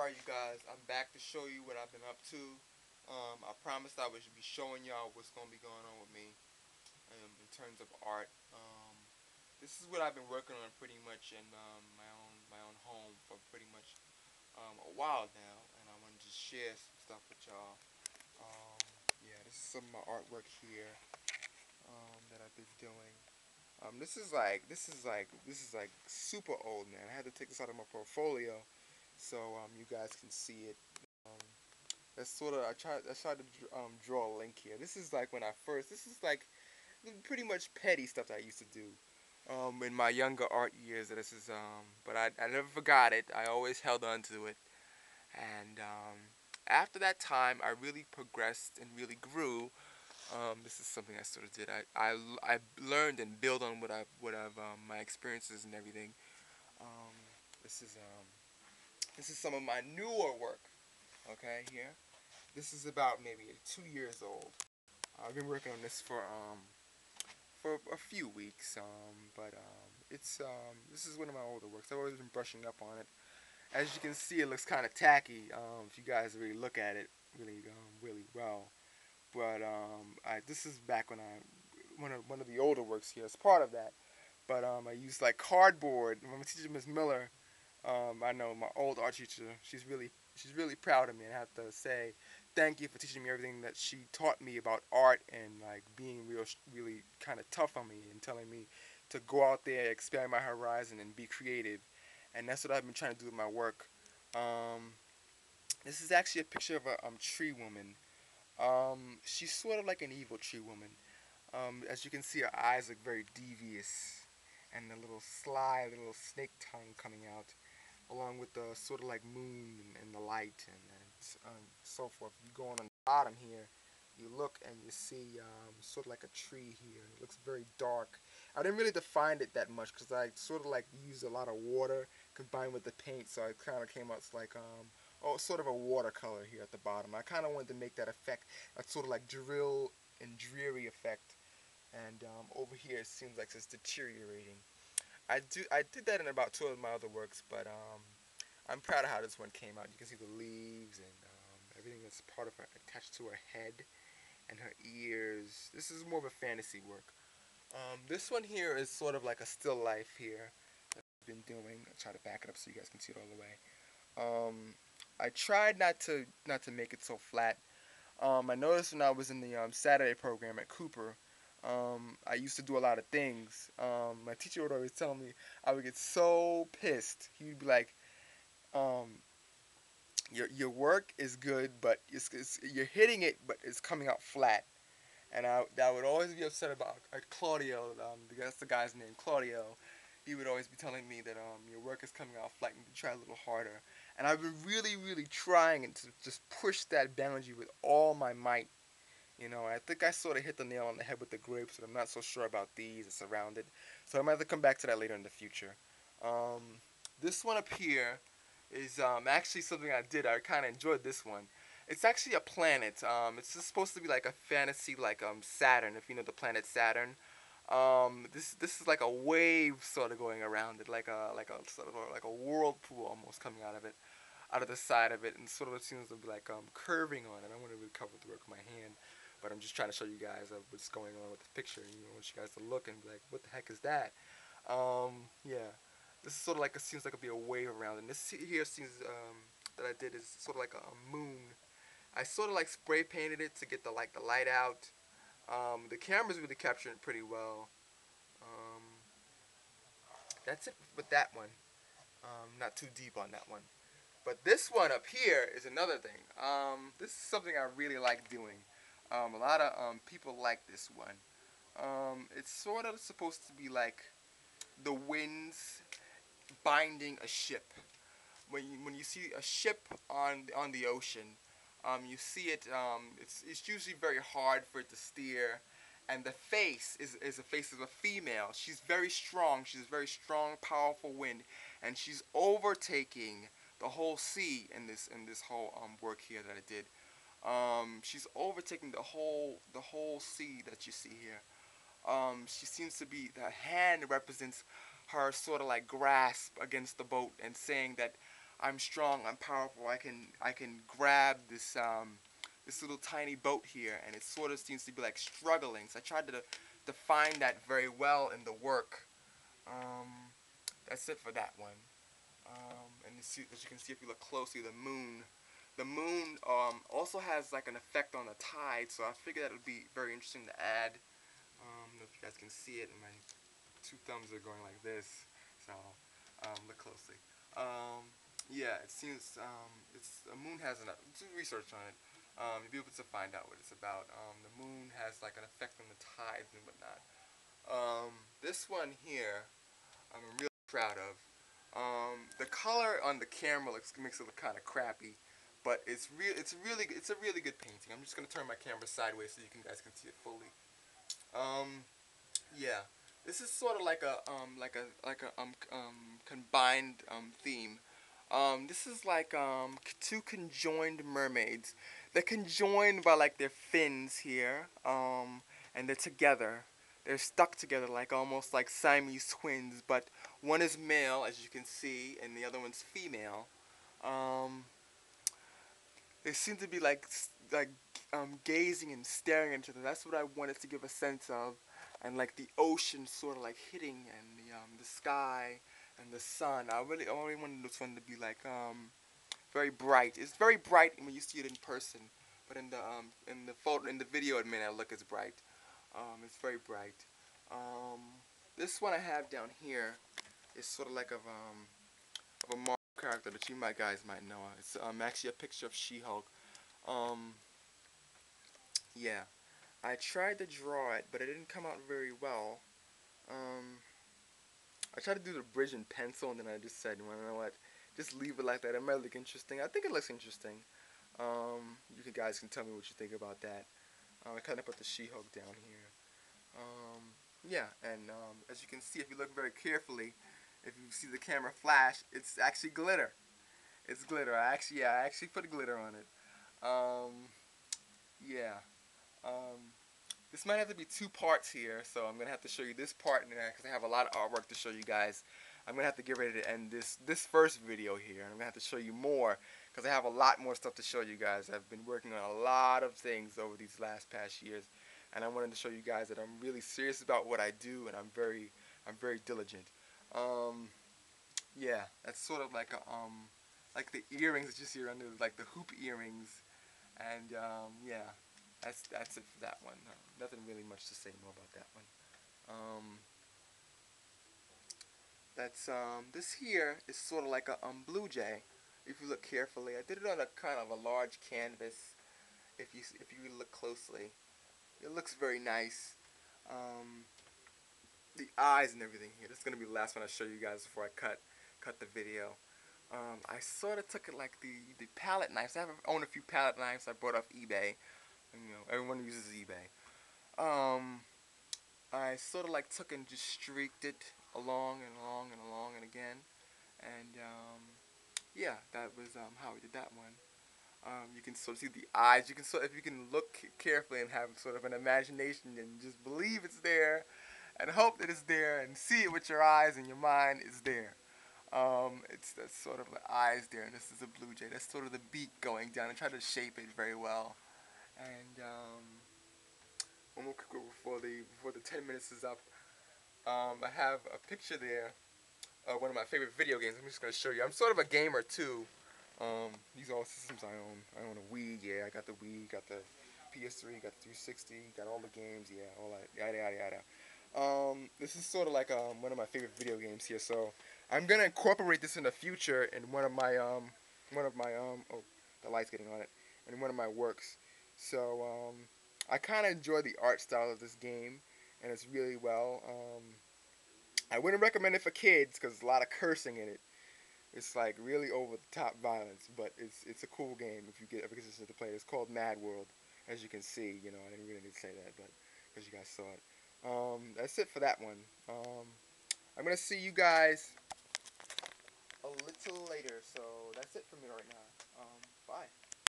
Alright, you guys, I'm back to show you what I've been up to. I promised I would be showing y'all what's going to be going on with me in terms of art. This is what I've been working on pretty much in my own home for pretty much a while now, and I want to just share some stuff with y'all. Um, yeah, this is some of my artwork here that I've been doing. This is like super old, man. I had to take this out of my portfolio so you guys can see it. Um, that's sort of I tried to draw a link here. This is like when I first. This is like pretty much petty stuff that I used to do in my younger art years. But I never forgot it. I always held on to it, and after that time, I really progressed and really grew. This is something I sort of did. I learned and built on what I've my experiences and everything. Um, this is um, this is some of my newer work. Okay, here. This is about maybe 2 years old. I've been working on this for a few weeks. But this is one of my older works. I've always been brushing up on it. As you can see, it looks kind of tacky. If you guys really look at it really well. But this is back when one of the older works here. It's part of that. But I used like cardboard. My teacher, Miss Miller. I know my old art teacher. She's really proud of me, and I have to say thank you for teaching me everything that she taught me about art and like being really kind of tough on me and telling me to go out there, expand my horizon, and be creative. And that's what I've been trying to do with my work. Um, this is actually a picture of a tree woman. She's sort of like an evil tree woman. As you can see, her eyes look very devious, and the little sly little snake tongue coming out, along with the sort of like moon and the light and so forth. You go on the bottom here, you look and you see sort of like a tree here. It looks very dark. I didn't really define it that much because I sort of like used a lot of water combined with the paint, so it kind of came out like sort of a watercolor here at the bottom. I kind of wanted to make that effect, that sort of like drill and dreary effect. And over here, it seems like it's deteriorating. I did that in about two of my other works, but I'm proud of how this one came out. You can see the leaves and everything that's part of her attached to her head and her ears. This is more of a fantasy work. This one here is sort of like a still life here that I've been doing. I'll try to back it up so you guys can see it all the way. I tried not to make it so flat. I noticed when I was in the Saturday program at Cooper, I used to do a lot of things. My teacher would always tell me I would get so pissed. He would be like, um, your work is good, but you're hitting it, but it's coming out flat. And I would always be upset about Claudio. That's the guy's name, Claudio. He would always be telling me that your work is coming out flat. You need to try a little harder. And I've been really, really trying to just push that boundary with all my might. I think I sort of hit the nail on the head with the grapes, but I'm not so sure about these. It's surrounded, so I might have to come back to that later in the future. Um, this one up here is actually something I did. I kind of enjoyed this one. It's actually a planet. It's just supposed to be like a fantasy, like Saturn, if you know the planet Saturn. This is like a wave sort of going around it, like a sort of like a whirlpool almost coming out of the side of it, and sort of seems to be like curving on it. I want to really cover the work with my hand, but I'm just trying to show you guys what's going on with the picture. I want you guys to look and be like, what the heck is that? Yeah, this is sort of like it seems like it'll be a wave around, and this here seems that I did is sort of like a moon. I sort of like spray painted it to get the light out. The camera's really capturing it pretty well. Um, that's it with that one. Not too deep on that one. But this one up here is another thing. This is something I really like doing. A lot of people like this one. It's sort of supposed to be like the winds binding a ship. When you see a ship on the ocean, you see it. It's usually very hard for it to steer, and the face is a face of a female. She's very strong. She's a very strong, powerful wind, and she's overtaking the whole sea in this whole work here that I did. She's overtaking the whole sea that you see here. She seems to be, the hand represents her sort of like grasp against the boat and saying that I'm strong, I'm powerful. I can grab this little tiny boat here, and it sort of seems to be like struggling. So I tried to define that very well in the work. Um, that's it for that one. And as you can see, if you look closely, the moon also has like an effect on the tide. So I figured that would be very interesting to add. I don't know if you guys can see it. My two thumbs are going like this. So look closely. Yeah, it seems it's the moon has an do research on it. You'll be able to find out what it's about. The moon has like an effect on the tides and whatnot. This one here, I'm really proud of. The color on the camera makes it look kind of crappy, but it's a really good painting. I'm just gonna turn my camera sideways so you guys can see it fully. Um, yeah, this is sort of like a combined theme. This is like two conjoined mermaids. They're conjoined by like their fins here, and they're together. They're stuck together like almost like Siamese twins, but one is male, as you can see, and the other one's female. Um, they seem to be gazing and staring at each other. That's what I wanted to give a sense of, and like the ocean sort of like hitting, and the sky and the sun. I really wanted this one to be like very bright. It's very bright when you see it in person, but in the photo in the video it may not look as bright. It's very bright. Um, this one I have down here is sort of like of a Marvel character that you guys might know. It's actually a picture of She-Hulk. Um, yeah, I tried to draw it, but it didn't come out very well. Um, I tried to do the bridge in pencil, and then I just said, well, you know what, just leave it like that. It might look interesting. I think it looks interesting. You guys can tell me what you think about that. I kind of put the She-Hulk down here. Yeah, and as you can see, if you look very carefully, if you see the camera flash, it's actually glitter. It's glitter. I actually put glitter on it. Um, yeah. Um, this might have to be two parts here, so I'm gonna have to show you this part in there because I have a lot of artwork to show you guys. I'm gonna have to get ready to end this first video here, and I'm gonna have to show you more because I have a lot more stuff to show you guys. I've been working on a lot of things over these past years, and I wanted to show you guys that I'm really serious about what I do, and I'm very diligent. Um, yeah, that's sort of like the earrings that you see under like the hoop earrings, and yeah, that's it for that one. Nothing really much to say more about that one. Um, that's this here is sort of like a blue jay. If you look carefully, I did it on a kind of a large canvas. If you look closely, it looks very nice. Um, the eyes and everything here. This is gonna be the last one I show you guys before I cut the video. I sort of took it like the palette knives. I own a few palette knives I bought off eBay. And, everyone uses eBay. Um, I sort of like took and just streaked it along and along and along and again, and yeah, that was how we did that one. You can sort of see the eyes. You can if you can look carefully and have sort of an imagination and just believe it's there, and hope that it's there, and see it with your eyes and your mind is there. It's that's sort of the eyes there, and this is a blue jay. That's sort of the beak going down. And try to shape it very well, and one more quick before the 10 minutes is up. I have a picture there of one of my favorite video games. I'm just gonna show you. I'm sort of a gamer too. These are all systems I own. I own a Wii. Yeah, I got the Wii. Got the PS3. Got the 360. Got all the games. Yeah, all that. Yada yada yada. This is sort of like one of my favorite video games here. So I'm gonna incorporate this in the future in oh, the light's getting on it, in one of my works. So I kind of enjoy the art style of this game, and it's really well. I wouldn't recommend it for kids because there's a lot of cursing in it. It's like really over the top violence, but it's a cool game if you get a chance to play it. It's called Mad World, as you can see. I didn't really need to say that, but because you guys saw it. That's it for that one. I'm gonna see you guys a little later, so that's it for me right now. Bye.